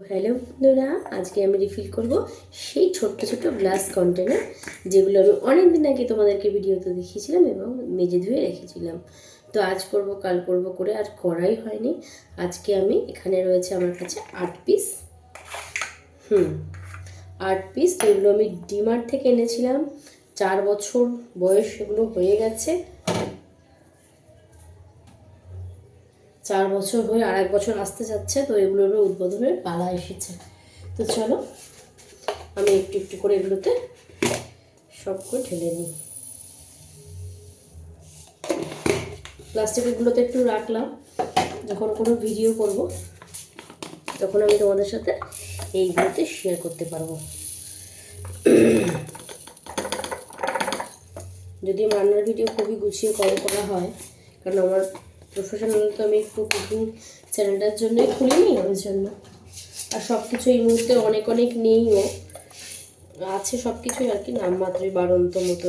Hello বন্ধুরা, আজকে আমি রিফিল করব সেই ছোট্ট ছোট্ট গ্লাস কন্টেনার যেগুলো আমি অনেক দিন আগে তোমাদেরকে ভিডিওতে দেখিয়েছিলাম এবং মেজে ধুয়ে রেখেছিলাম। তো আজ করব কাল করব করে আর করাই হয়নি। আজকে আমি এখানে রয়েছে আমার কাছে 8 পিস 8 পিস। তো এগুলো আমি ডিমার্ট থেকে এনেছিলাম। 4 বছর বয়স এগুলো হয়ে গেছে। 4 বছর হয়ে আর 1 বছর আসতে যাচ্ছে। তো এগুলোর উদ্বোধনের পালা এসেছে। তো চলো আমি একটু একটু করে এগুলোতে সব করে ঢেলে নিই। প্লাস্টিকগুলোতে একটু রাখলাম, যখন কোনো ভিডিও করব তখন আমি তোমাদের সাথে এইগুলোতে শেয়ার করতে পারবো। যদি রান্নার ভিডিও খুবই গুছিয়ে করা হয়, কারণ আমার প্রফেশনাল তো আমি একটু কুকিং চ্যানেলটার জন্যই খুলিনি, ওই জন্য। আর সব কিছু এই মুহূর্তে অনেক অনেক নেইও, আছে সব কিছুই আর কি, নামমাত্রই বাড়ন্ত মতো,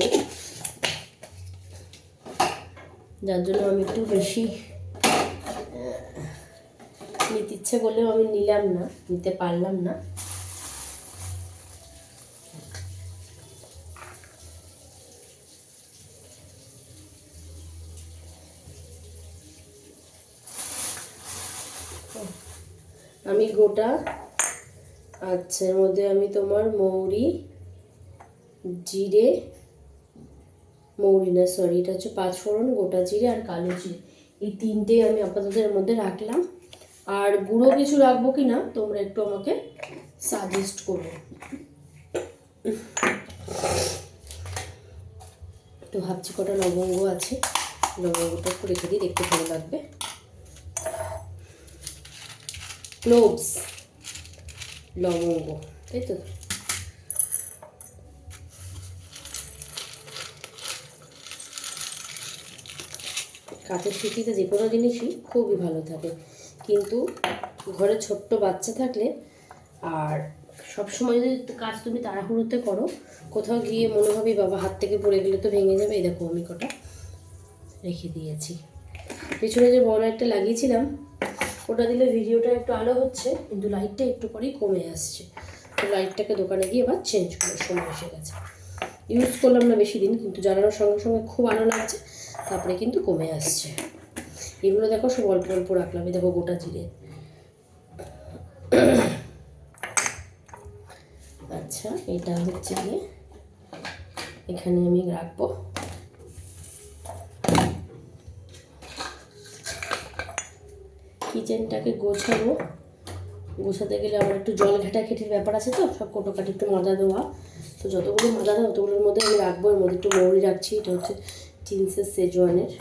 যার জন্য আমি একটু বেশি নিতে ইচ্ছে করলেও আমি নিতে পারলাম না। আমি গোটা, আচ্ছা, এর মধ্যে আমি তোমার এটা হচ্ছে 5 ফোড়ন, গোটা জিরে আর কালো জিরে, এই তিনটেই আমি আপাতত এর মধ্যে রাখলাম। আর গুঁড়ো কিছু রাখবো কি না তোমরা একটু আমাকে সাজেস্ট করো। তো ভাবছি কটা লবঙ্গ আছে, লবঙ্গটা একটু রেখে দিই, দেখতে ভালো লাগবে। ক্লোভস, লবঙ্গ, তাই তো। কাঠের শিটিতে যে কোনো জিনিসই খুবই ভালো থাকে, কিন্তু ঘরে ছোট্ট বাচ্চা থাকলে আর সবসময় যদি কাজ তুমি তাড়াহুড়োতে করো, কোথাও গিয়ে মনে হবে বাবা হাত থেকে পড়ে গেলে তো ভেঙে যাবে। এই দেখো আমি কটা রেখে দিয়েছি। পেছনে যে বড় লাইটটা লাগিয়েছিলাম, ওটা দিলে ভিডিওটা একটু আলো হচ্ছে, কিন্তু লাইটটা একটু পরেই কমে আসছে। তো লাইটটাকে দোকানে গিয়ে এবার চেঞ্জ করার সময় এসে গেছে। ইউজ করলাম না বেশি দিন, কিন্তু জ্বালানোর সঙ্গে সঙ্গে খুব আলো লাগছে, তারপরে কিন্তু কমে আসছে। এগুলো দেখো সব অল্প অল্প রাখলাম। এই দেখো গোটা জিরে। আচ্ছা, এটা হচ্ছে গিয়ে এখানে আমি রাখবো। কিচেনটাকে গোছাতে গেলে আমার একটু জল ঘাটাঘাটির ব্যাপার আছে, তো সব কোটোকাটি একটু মাজা দেওয়া। তো যতগুলো মাজা দেওয়া অতগুলোর মধ্যে আমি রাখবো। এর মধ্যে একটু মৌরি রাখছি, এটা হচ্ছে চিংসের সেজওয়ানের।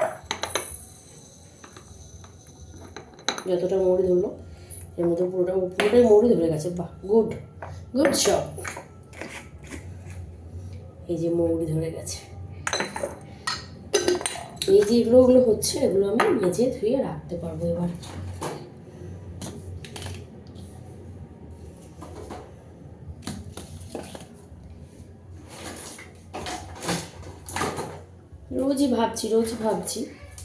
যতটা মৌরি ধরলো এর মধ্যে পুরোটাই মৌরি ধরে গেছে। বাহ, গুড জব। এই যে মৌরি ধরে গেছে। এই যে এগুলো হচ্ছে, এগুলো আমি মেজে ধুয়ে রাখতে পারবো এবার। রোজই ভাবছি।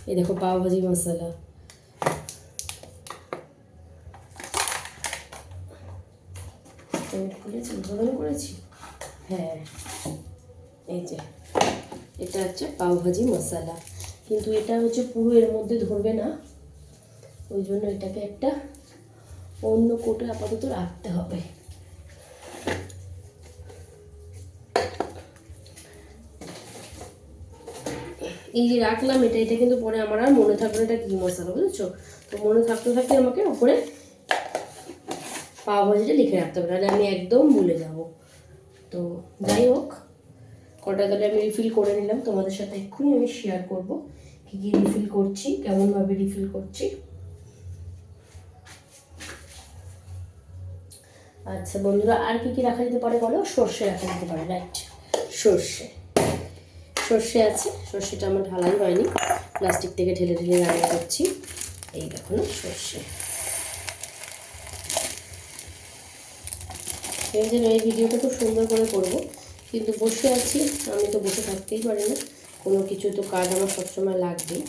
এই দেখো পাওভাজি মশলা, উদ্বোধন করেছি। হ্যাঁ, এই যে এটা হচ্ছে পাওভাজি মশলা, কিন্তু এটা হচ্ছে পুরো এর মধ্যে ধরবে না, ওই জন্য এটাকে একটা অন্য কোটে আপাতত রাখতে হবে। এই যে রাখলাম, এটা কিন্তু পরে আমার আর মনে থাকবে না এটা কী মশলা, বুঝেছো? তো মনে থাকতে আমাকে ওপরে পাওভাজিটা লিখে রাখতে হবে, নাহলে আমি একদম ভুলে যাব। তো যাই হোক, কটা তাহলে আমি রিফিল করে নিলাম, তোমাদের সাথে এক্ষুনি আমি শেয়ার করব কী কী রিফিল করছি, কেমনভাবে রিফিল করছি। আচ্ছা বন্ধুরা, আর কি কি রাখা যেতে পারে বলো? সর্ষে রাখা যেতে পারে, রাইট। সর্ষে আছে, সর্ষেটা আমার ঢালাই হয়নি, প্লাস্টিক থেকে ঢেলে রান্না করছি। এই দেখো না সর্ষে। এই জন্য এই ভিডিওটা খুব সুন্দর করে করবো, কিন্তু বসে আছি, আমি তো বসে থাকতেই পারি না, কোনো কিছু তো কাজ আমার সবসময় লাগবেই।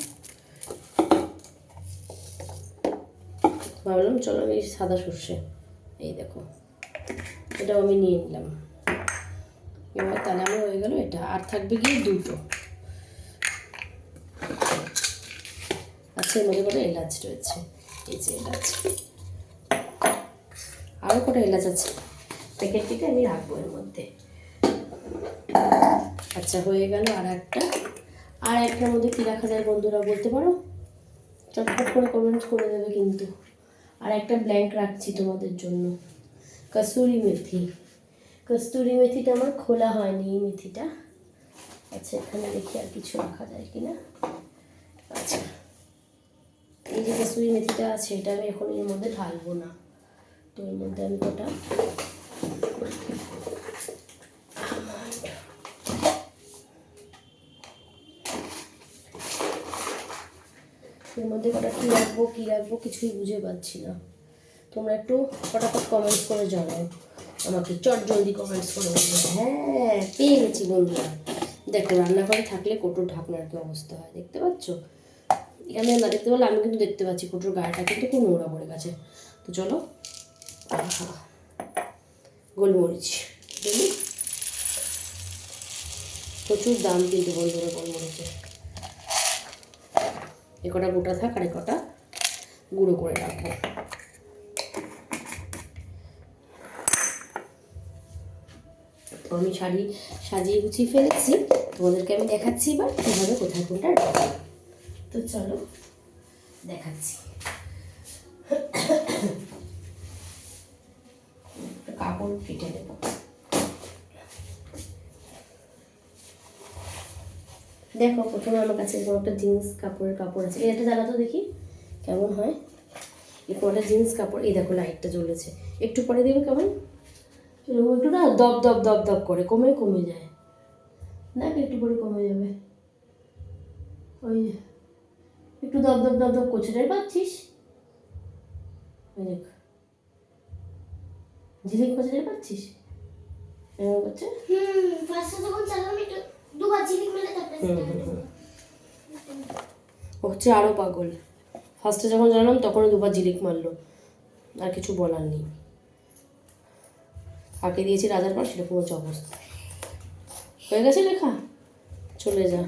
ভাবলাম চলো আমি সাদা সর্ষে এই দেখো, এটাও আমি নিয়ে নিলাম। এবার তাহলে আমার হয়ে গেল এটা। আর থাকবে গিয়ে দুটো। আচ্ছা, এর মধ্যে কটা এলাচ রয়েছে, এই যে এলাচ, আরও কটা এলাচ আছে, প্যাকেট থেকে আমি রাখবো এর মধ্যে। আচ্ছা, হয়ে গেল। আর একটার মধ্যে কী রাখা যায় বন্ধুরা বলতে পারো? চটপট করে কমেন্ট করে দেবে কিন্তু। আর একটা ব্ল্যাঙ্ক রাখছি তোমাদের জন্য, কসুরি মেথি। কস্তুরি মেথিটা আমার খোলা হয়নি, এই মেথিটা। আচ্ছা, এখানে দেখি আর কিছু রাখা যায় কি না। আচ্ছা, এই যে কসুরি মেথিটা আছে, এটা আমি এখন এর মধ্যে ঢালবো না। তো এর মধ্যে আমি কটা এর মধ্যে কটা কী রাখবো কিছুই বুঝে পাচ্ছি না। তোমরা একটু ফটাফট কমেন্টস করে জানাও আমাকে, জলদি কমেন্টস করে বলবে। হ্যাঁ, পেয়ে গেছি বন্ধুরা। দেখো, রান্নাঘরে থাকলে কৌটোর ঢাকনার কি অবস্থা হয় দেখতে পাচ্ছ। এখানে না দেখতে পারলে আমি কিন্তু দেখতে পাচ্ছি কৌটোর গায়েটা কিন্তু খুব নোংরা পড়ে গেছে। তো চলো, গোলমরিচ বুঝলি, প্রচুর দাম কিন্তু বন্ধুরা গোলমরিচের। এ কটা গোটা থাক, আর এ কটা গুঁড়ো করে রাখবো। তো আমি সাজিয়ে গুছিয়ে ফেলেছি, তোমাদেরকে আমি দেখাচ্ছি এবার কীভাবে কোথায় কোনটা রাখবো। তো চলো দেখাচ্ছি। কাপড় কেটে নেব। দেখো, প্রথমে আমার কাছে এরকম একটা জিন্স কাপড় আছে। এটা জানাতো দেখি কেমন হয়। এরকম একটা জিন্স কাপড়, এই দেখো লাইটটা জ্বলেছে, একটু পরে দেবে কেমন এরকম একটু না দপ দপ দপ দপ করে কমে যায়। দেখ, একটু পরে কমে যাবে। ওই একটু দপ দপ দপ দপ করছে, তাই পাচ্ছিস? ওই দেখ, ঝিলিক করছে, পাচ্ছিস? এরকম করছে। ও হচ্ছে আরও পাগল। ফার্স্টে যখন জানলাম তখনও দুবার ঝিলিক মারলো, আর কিছু বলার নেই। আঁকে দিয়েছি রাজার পর, সেরকম হচ্ছে অবস্থা। হয়ে গেছে লেখা, চলে যা।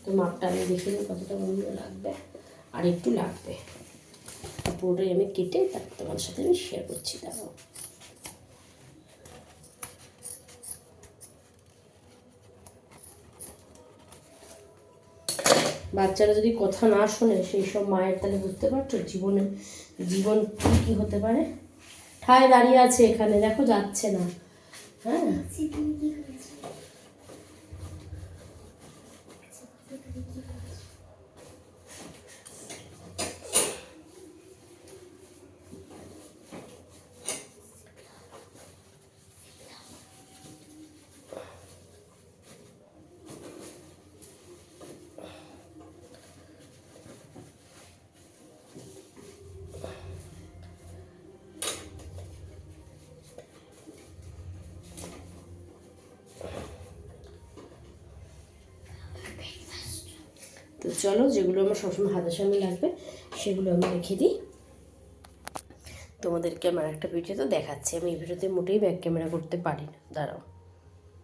তো মাপটা আমি দেখে নিই কতটা বন্ধুরা লাগবে, আর একটু লাগবে। পুরোটাই আমি কেটে তারপর তোমার সাথে আমি শেয়ার করছি। দেখো, বাচ্চারা যদি কথা না শোনে সেই সব মায়ের, তাহলে বুঝতে পারছো জীবন কী হতে পারে। ঠায় দাঁড়িয়ে আছে এখানে, দেখো যাচ্ছে না। হ্যাঁ, তো চলো, যেগুলো আমার সবসময় হাতের সামনে লাগবে সেগুলো আমি রেখে দিই। তোমাদেরকে আমার একটা ভিডিও তো দেখাচ্ছি। আমি এই ভিডিওতে মোটেই ব্যাক ক্যামেরা করতে পারি না, দাঁড়াও।